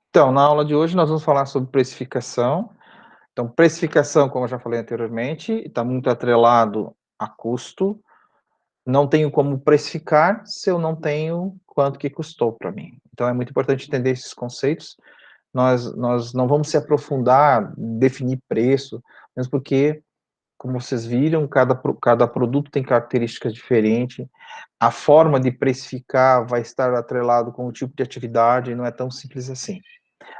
Então, na aula de hoje nós vamos falar sobre precificação. Então, precificação, como eu já falei anteriormente, está muito atrelado a custo. Não tenho como precificar se eu não tenho quanto que custou para mim. Então, é muito importante entender esses conceitos. Nós não vamos se aprofundar, definir preço, mesmo porque, como vocês viram, cada produto tem características diferentes. A forma de precificar vai estar atrelado com o tipo de atividade, não é tão simples assim.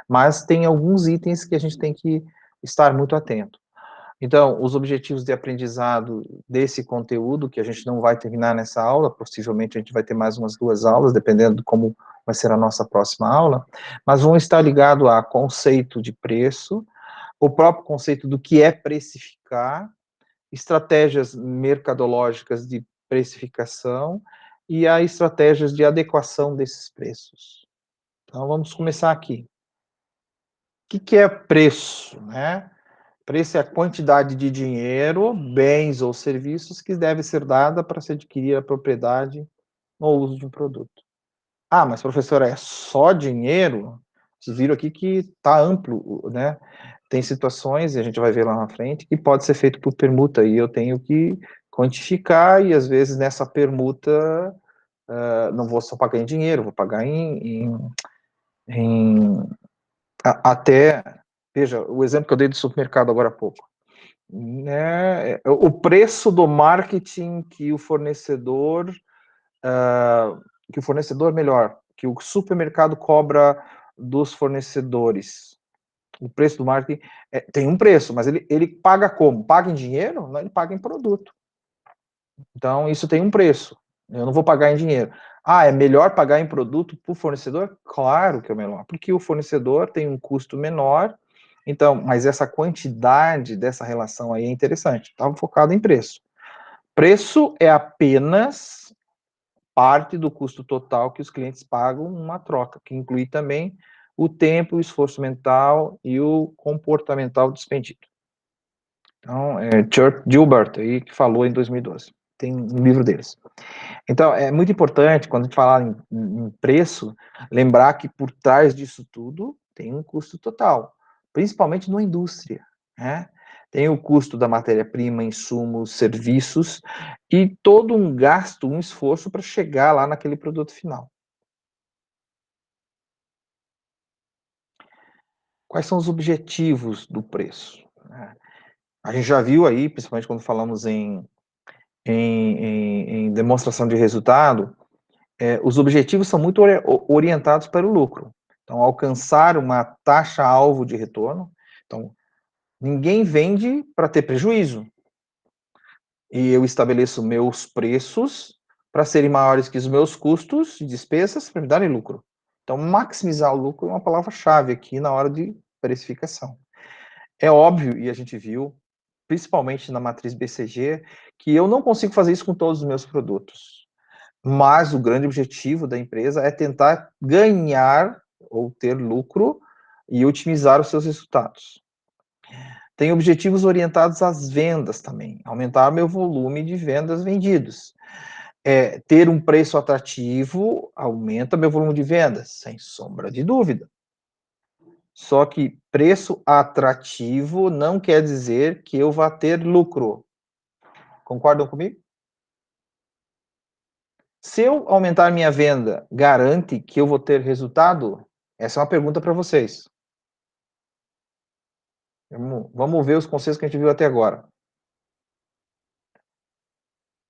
Mas tem alguns itens que a gente tem que estar muito atento. Então, os objetivos de aprendizado desse conteúdo, que a gente não vai terminar nessa aula, possivelmente a gente vai ter mais umas 2 aulas, dependendo de como vai ser a nossa próxima aula, mas vão estar ligados a conceito de preço, o próprio conceito do que é precificar, estratégias mercadológicas de precificação e a estratégias de adequação desses preços. Então, vamos começar aqui. O que é preço, né? Preço é a quantidade de dinheiro, bens ou serviços que deve ser dada para se adquirir a propriedade ou uso de um produto. Ah, mas professor, é só dinheiro? Vocês viram aqui que está amplo, né? Tem situações, e a gente vai ver lá na frente, que pode ser feito por permuta, e eu tenho que quantificar, e às vezes nessa permuta, não vou só pagar em dinheiro, vou pagar em até, veja, o exemplo que eu dei do supermercado agora há pouco, né, o preço do marketing que o fornecedor, melhor, que o supermercado cobra dos fornecedores. O preço do marketing tem um preço, mas ele paga como? Paga em dinheiro? Não, ele paga em produto. Então, isso tem um preço. Eu não vou pagar em dinheiro. Ah, é melhor pagar em produto para o fornecedor? Claro que é melhor, porque o fornecedor tem um custo menor. Então, mas essa quantidade dessa relação aí é interessante. Estava focado em preço. Preço é apenas parte do custo total que os clientes pagam numa troca, que inclui também o tempo, o esforço mental e o comportamental despendido. Então, Church Gilbert, aí, que falou em 2012. Tem um livro deles. Então, é muito importante, quando a gente fala em preço, lembrar que por trás disso tudo tem um custo total, principalmente na indústria, né? Tem o custo da matéria-prima, insumos, serviços, e todo um gasto, um esforço para chegar lá naquele produto final. Quais são os objetivos do preço, né? A gente já viu aí, principalmente quando falamos em demonstração de resultado, os objetivos são muito orientados para o lucro. Então, alcançar uma taxa-alvo de retorno. Então, ninguém vende para ter prejuízo. E eu estabeleço meus preços para serem maiores que os meus custos e despesas para me darem lucro. Então, maximizar o lucro é uma palavra-chave aqui na hora de precificação. É óbvio, e a gente viu, principalmente na matriz BCG, que eu não consigo fazer isso com todos os meus produtos. Mas o grande objetivo da empresa é tentar ganhar ou ter lucro e otimizar os seus resultados. Tem objetivos orientados às vendas também, aumentar meu volume de vendas vendidos. Ter um preço atrativo aumenta meu volume de vendas, sem sombra de dúvida. Só que preço atrativo não quer dizer que eu vá ter lucro. Concordam comigo? Se eu aumentar minha venda, garante que eu vou ter resultado? Essa é uma pergunta para vocês. Vamos ver os conceitos que a gente viu até agora.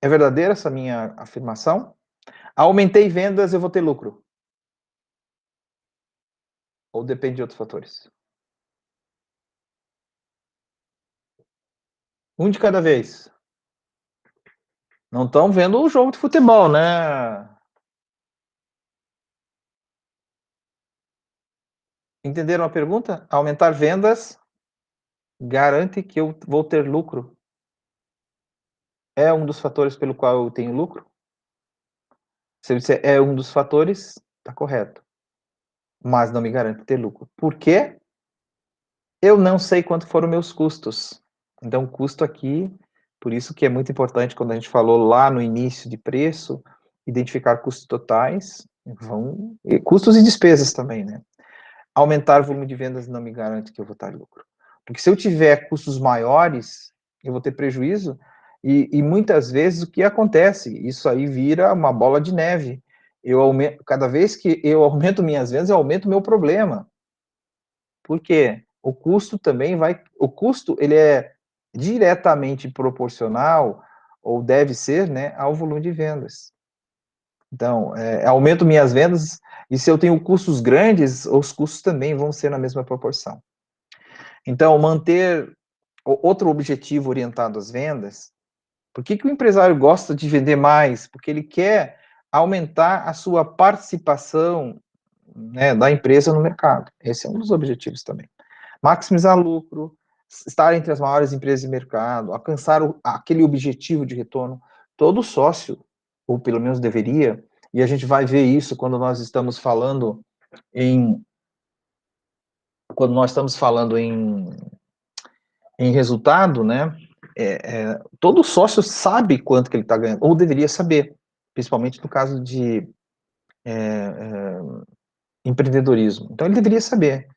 É verdadeira essa minha afirmação? Aumentei vendas, eu vou ter lucro? Ou depende de outros fatores? Um de cada vez. Não estão vendo o jogo de futebol, né? Entenderam a pergunta? Aumentar vendas garante que eu vou ter lucro? É um dos fatores pelo qual eu tenho lucro? Se eu disser é um dos fatores, está correto. Mas não me garante ter lucro. Por quê? Eu não sei quanto foram meus custos. Então, custo aqui, por isso que é muito importante quando a gente falou lá no início de preço, identificar custos totais, custos e despesas também, né? aumentar o volume de vendas não me garante que eu vou estar em lucro. Porque se eu tiver custos maiores, eu vou ter prejuízo, e muitas vezes o que acontece? Isso aí vira uma bola de neve. Cada vez que eu aumento minhas vendas, eu aumento o meu problema. Por quê? O custo também vai. O custo ele é diretamente proporcional, ou deve ser, né, ao volume de vendas. Então, aumento minhas vendas, e se eu tenho custos grandes, os custos também vão ser na mesma proporção. Então, manter outro objetivo orientado às vendas. Por que o empresário gosta de vender mais? Porque ele quer aumentar a sua participação, né, da empresa no mercado. Esse é um dos objetivos também. Maximizar lucro, estar entre as maiores empresas de mercado, alcançar aquele objetivo de retorno. Todo sócio, ou pelo menos deveria, e a gente vai ver isso quando nós estamos falando em resultado, né? Todo sócio sabe quanto que ele está ganhando, ou deveria saber, principalmente no caso de empreendedorismo. Então ele deveria saber.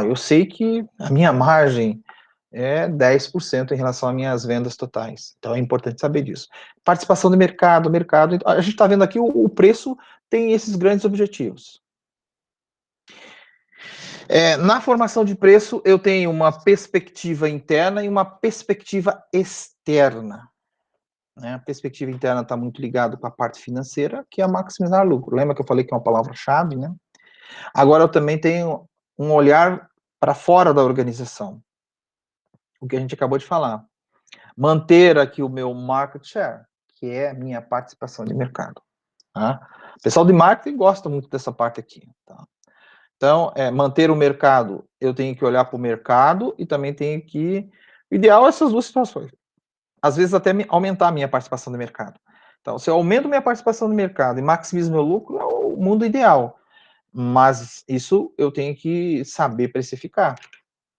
Eu sei que a minha margem é 10% em relação às minhas vendas totais. Então é importante saber disso. Participação do mercado, a gente está vendo aqui o preço tem esses grandes objetivos. Na formação de preço, eu tenho uma perspectiva interna e uma perspectiva externa. Né? A perspectiva interna está muito ligada com a parte financeira, que é maximizar lucro. Lembra que eu falei que é uma palavra-chave, né? Agora eu também tenho um olhar para fora da organização. O que a gente acabou de falar. Manter aqui o meu market share, que é a minha participação de mercado. Tá? O pessoal de marketing gosta muito dessa parte aqui. Tá? Então, manter o mercado, eu tenho que olhar para o mercado e também tenho que... O ideal é essas duas situações. Às vezes até aumentar a minha participação no mercado. Então, se eu aumento minha participação no mercado e maximizo meu lucro, é o mundo ideal. Mas isso eu tenho que saber precificar.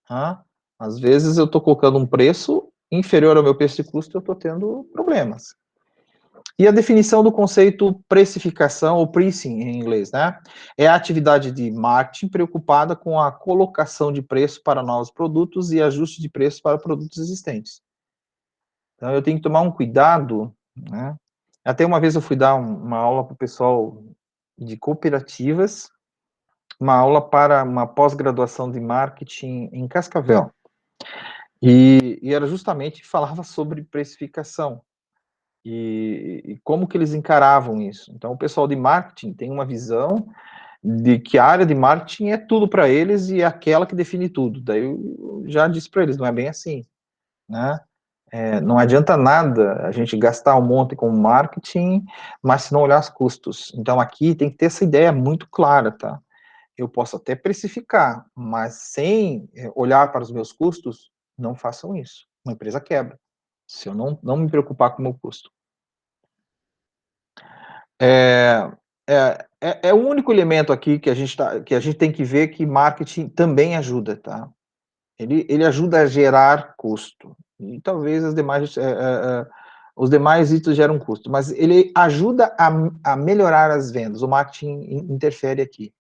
Tá? Às vezes eu estou colocando um preço inferior ao meu preço de custo, eu estou tendo problemas. E a definição do conceito precificação, ou pricing em inglês, né? É a atividade de marketing preocupada com a colocação de preço para novos produtos e ajuste de preço para produtos existentes. Então eu tenho que tomar um cuidado, né? Até uma vez eu fui dar uma aula para o pessoal de cooperativas, uma aula para uma pós-graduação de marketing em Cascavel. E era justamente, falava sobre precificação. E como que eles encaravam isso. Então, o pessoal de marketing tem uma visão de que a área de marketing é tudo para eles e é aquela que define tudo. Daí eu já disse para eles, não é bem assim, né? Não adianta nada a gente gastar um monte com marketing, mas se não olhar os custos. Então, aqui tem que ter essa ideia muito clara, tá? Eu posso até precificar, mas sem olhar para os meus custos, não façam isso. Uma empresa quebra, se eu não me preocupar com o meu custo. É o único elemento aqui que a gente tem que ver que marketing também ajuda, tá? Ele ajuda a gerar custo. E talvez os demais itens geram custo, mas ele ajuda a melhorar as vendas. O marketing interfere aqui.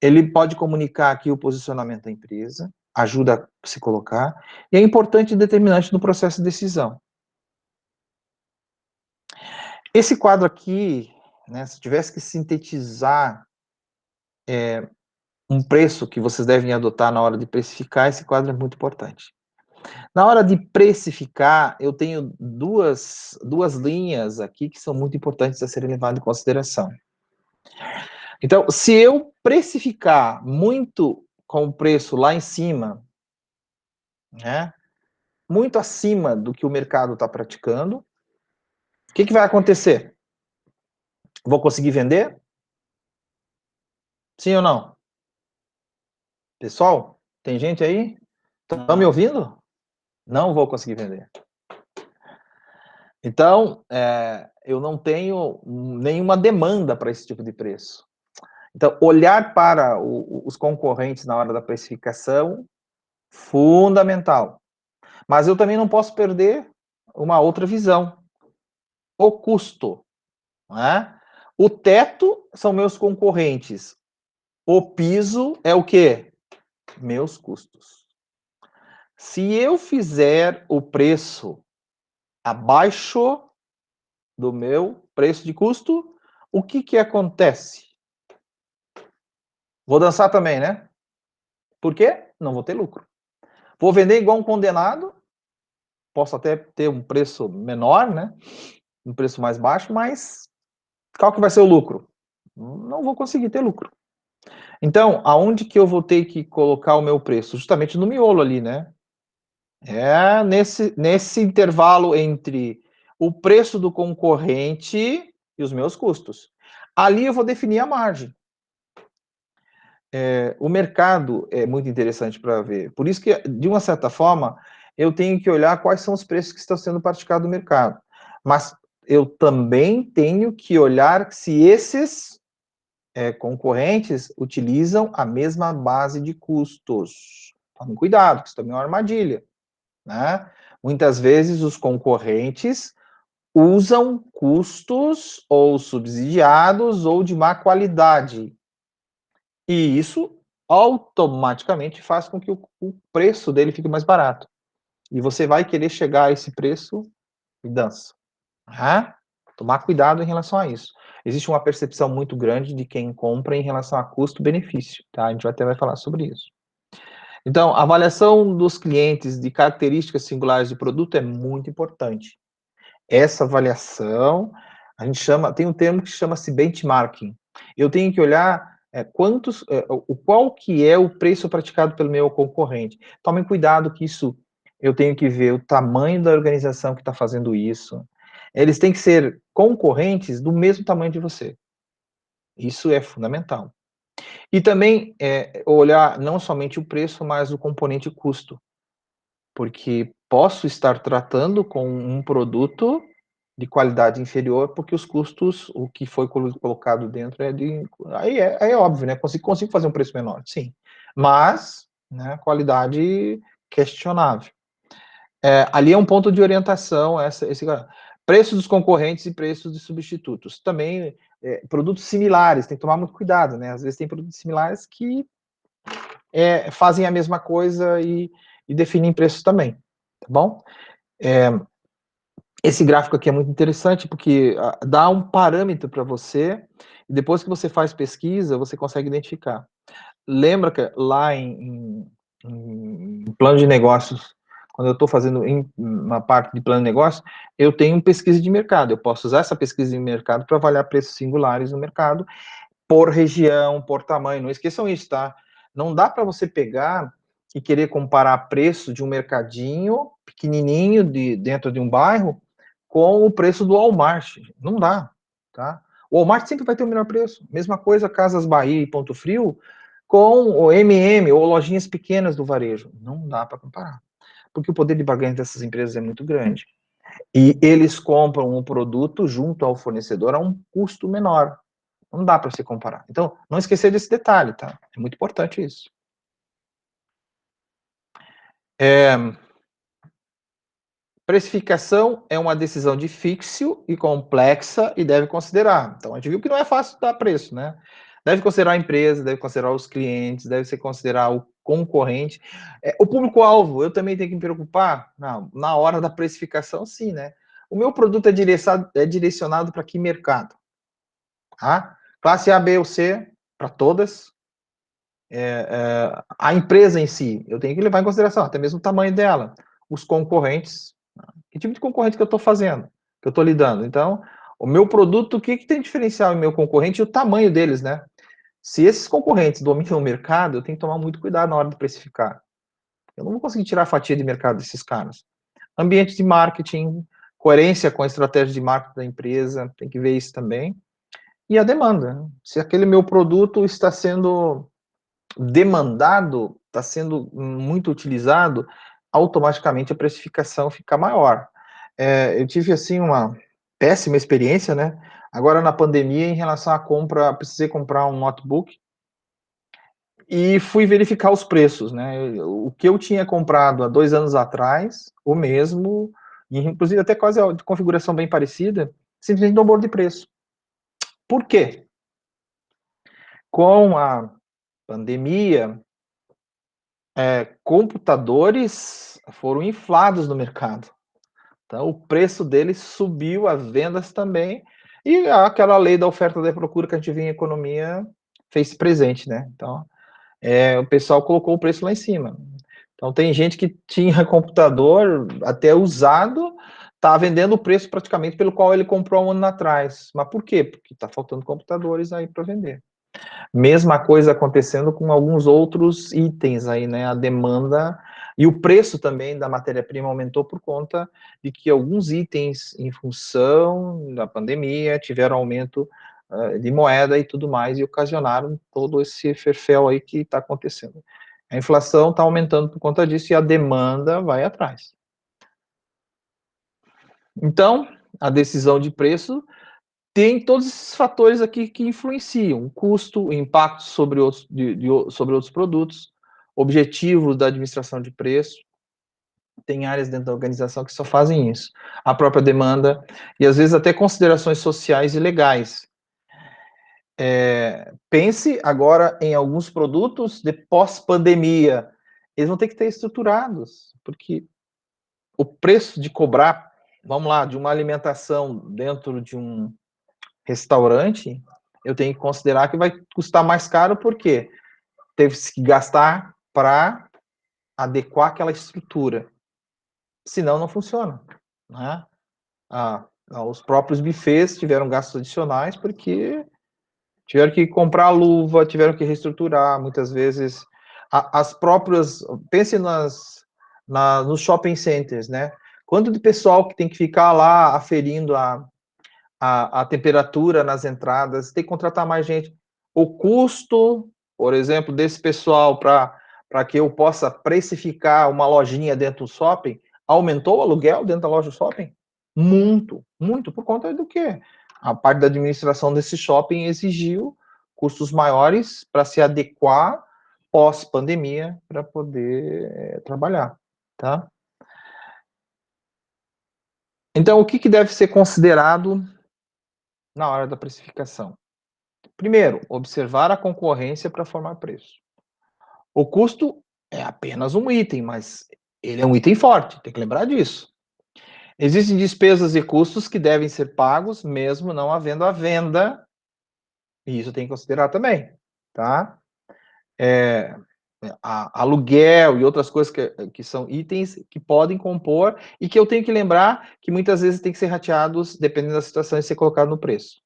Ele pode comunicar aqui o posicionamento da empresa, ajuda a se colocar, e é importante e determinante no processo de decisão. Esse quadro aqui, né, se tivesse que sintetizar um preço que vocês devem adotar na hora de precificar, esse quadro é muito importante. Na hora de precificar, eu tenho duas linhas aqui que são muito importantes a serem levadas em consideração. Então, se eu precificar muito com o preço lá em cima, né, muito acima do que o mercado está praticando, o que vai acontecer? Vou conseguir vender? Sim ou não? Pessoal, tem gente aí? Estão me ouvindo? Não vou conseguir vender. Então, eu não tenho nenhuma demanda para esse tipo de preço. Então, olhar para os concorrentes na hora da precificação, fundamental. Mas eu também não posso perder uma outra visão. O custo. Né? O teto são meus concorrentes. O piso é o quê? Meus custos. Se eu fizer o preço abaixo do meu preço de custo, o que que acontece? Vou dançar também, né? Por quê? Não vou ter lucro. Vou vender igual um condenado, posso até ter um preço menor, né? Um preço mais baixo, mas qual que vai ser o lucro? Não vou conseguir ter lucro. Então, aonde que eu vou ter que colocar o meu preço? Justamente no miolo ali, né? É nesse intervalo entre o preço do concorrente e os meus custos. Ali eu vou definir a margem. O mercado é muito interessante para ver. Por isso que, de uma certa forma, eu tenho que olhar quais são os preços que estão sendo praticados no mercado. Mas eu também tenho que olhar se esses concorrentes utilizam a mesma base de custos. Tome cuidado, que isso também é uma armadilha. Né? Muitas vezes os concorrentes usam custos ou subsidiados ou de má qualidade. E isso automaticamente faz com que o preço dele fique mais barato. E você vai querer chegar a esse preço e dança. Né? Tomar cuidado em relação a isso. Existe uma percepção muito grande de quem compra em relação a custo-benefício. Tá? A gente até vai falar sobre isso. Então, a avaliação dos clientes de características singulares de produto é muito importante. Essa avaliação, a gente chama, tem um termo que chama-se benchmarking. Eu tenho que olhar qual que é o preço praticado pelo meu concorrente. Tomem cuidado que isso, eu tenho que ver o tamanho da organização que está fazendo isso. Eles têm que ser concorrentes do mesmo tamanho de você. Isso é fundamental. E também olhar não somente o preço, mas o componente custo. Porque posso estar tratando com um produto de qualidade inferior, porque os custos, o que foi colocado dentro aí é óbvio, né? Consigo fazer um preço menor, sim. Mas, né, qualidade questionável. Ali é um ponto de orientação, esse preço dos concorrentes e preços de substitutos. Também, produtos similares, tem que tomar muito cuidado, né? Às vezes tem produtos similares que fazem a mesma coisa e definem preços também, tá bom? Esse gráfico aqui é muito interessante porque dá um parâmetro para você, e depois que você faz pesquisa, você consegue identificar. Lembra que lá em plano de negócios, quando eu estou fazendo uma parte de plano de negócio, eu tenho pesquisa de mercado. Eu posso usar essa pesquisa de mercado para avaliar preços singulares no mercado, por região, por tamanho. Não esqueçam isso, tá? Não dá para você pegar e querer comparar preço de um mercadinho pequenininho dentro de um bairro com o preço do Walmart. Não dá, tá? O Walmart sempre vai ter o melhor preço. Mesma coisa Casas Bahia e Ponto Frio com o MM ou lojinhas pequenas do varejo. Não dá para comparar. Porque o poder de barganha dessas empresas é muito grande. E eles compram um produto junto ao fornecedor a um custo menor. Não dá para se comparar. Então, não esquecer desse detalhe, tá? É muito importante isso. Precificação é uma decisão difícil e complexa e deve considerar. Então, a gente viu que não é fácil dar preço, né? Deve considerar a empresa, deve considerar os clientes, deve se considerar o concorrente. O público-alvo, eu também tenho que me preocupar? Não, na hora da precificação, sim, né? O meu produto é direcionado para que mercado? Tá? Classe A, B ou C, para todas. A empresa em si, eu tenho que levar em consideração até mesmo o tamanho dela, os concorrentes, que tipo de concorrente que eu estou fazendo, que eu estou lidando. Então, o meu produto, o que, que tem diferencial em meu concorrente e o tamanho deles, né? Se esses concorrentes dominam o mercado, eu tenho que tomar muito cuidado na hora de precificar. Eu não vou conseguir tirar a fatia de mercado desses caras. Ambiente de marketing, coerência com a estratégia de marketing da empresa, tem que ver isso também. E a demanda. Se aquele meu produto está sendo demandado, está sendo muito utilizado, automaticamente a precificação fica maior. Eu tive, assim, uma péssima experiência, né? Agora, na pandemia, em relação à compra, precisei comprar um notebook e fui verificar os preços, né? O que eu tinha comprado há 2 anos atrás, o mesmo, e inclusive até quase de configuração bem parecida, simplesmente dobro de preço. Por quê? Com a pandemia, computadores foram inflados no mercado. Então, o preço deles subiu, as vendas também, e aquela lei da oferta e da procura que a gente vê em economia fez presente, né? Então, o pessoal colocou o preço lá em cima. Então, tem gente que tinha computador até usado, tá vendendo o preço praticamente pelo qual ele comprou um ano atrás. Mas por quê? Porque está faltando computadores aí para vender. Mesma coisa acontecendo com alguns outros itens aí, né? A demanda e o preço também da matéria-prima aumentou por conta de que alguns itens, em função da pandemia, tiveram aumento de moeda e tudo mais, e ocasionaram todo esse ferfel aí que está acontecendo. A inflação está aumentando por conta disso e a demanda vai atrás. Então, a decisão de preço tem todos esses fatores aqui que influenciam, o custo, o impacto sobre sobre outros produtos, objetivos da administração de preço, tem áreas dentro da organização que só fazem isso, a própria demanda, e às vezes até considerações sociais e legais. Pense agora em alguns produtos de pós-pandemia, eles vão ter que ter estruturados, porque o preço de cobrar, vamos lá, de uma alimentação dentro de um restaurante, eu tenho que considerar que vai custar mais caro, porque teve que gastar para adequar aquela estrutura. Senão, não funciona. Né? Os próprios buffets tiveram gastos adicionais, porque tiveram que comprar luva, tiveram que reestruturar, muitas vezes. As próprias. Pense nos shopping centers, né? Quanto de pessoal que tem que ficar lá aferindo a temperatura nas entradas, tem que contratar mais gente. O custo, por exemplo, desse pessoal para que eu possa precificar uma lojinha dentro do shopping, aumentou o aluguel dentro da loja do shopping? Muito, muito, por conta do quê? A parte da administração desse shopping exigiu custos maiores para se adequar pós-pandemia para poder trabalhar, tá? Então, o que deve ser considerado na hora da precificação? Primeiro, observar a concorrência para formar preço. O custo é apenas um item, mas ele é um item forte, tem que lembrar disso. Existem despesas e custos que devem ser pagos, mesmo não havendo a venda, e isso tem que considerar também, tá? Aluguel e outras coisas que são itens que podem compor e que eu tenho que lembrar que muitas vezes tem que ser rateados, dependendo da situação, e ser colocado no preço.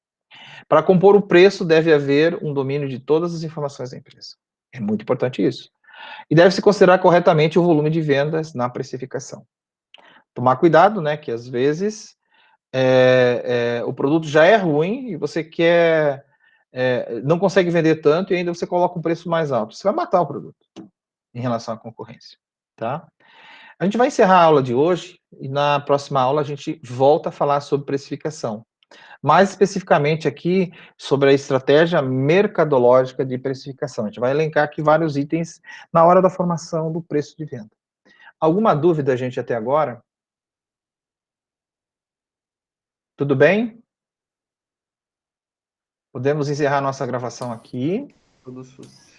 Para compor o preço, deve haver um domínio de todas as informações da empresa. É muito importante isso. E deve-se considerar corretamente o volume de vendas na precificação. Tomar cuidado, né, que às vezes o produto já é ruim e você não consegue vender tanto e ainda você coloca um preço mais alto. Você vai matar o produto em relação à concorrência, tá? A gente vai encerrar a aula de hoje e na próxima aula a gente volta a falar sobre precificação. Mais especificamente aqui sobre a estratégia mercadológica de precificação. A gente vai elencar aqui vários itens na hora da formação do preço de venda. Alguma dúvida, gente, até agora? Tudo bem? Podemos encerrar nossa gravação aqui. Tudo sucesso.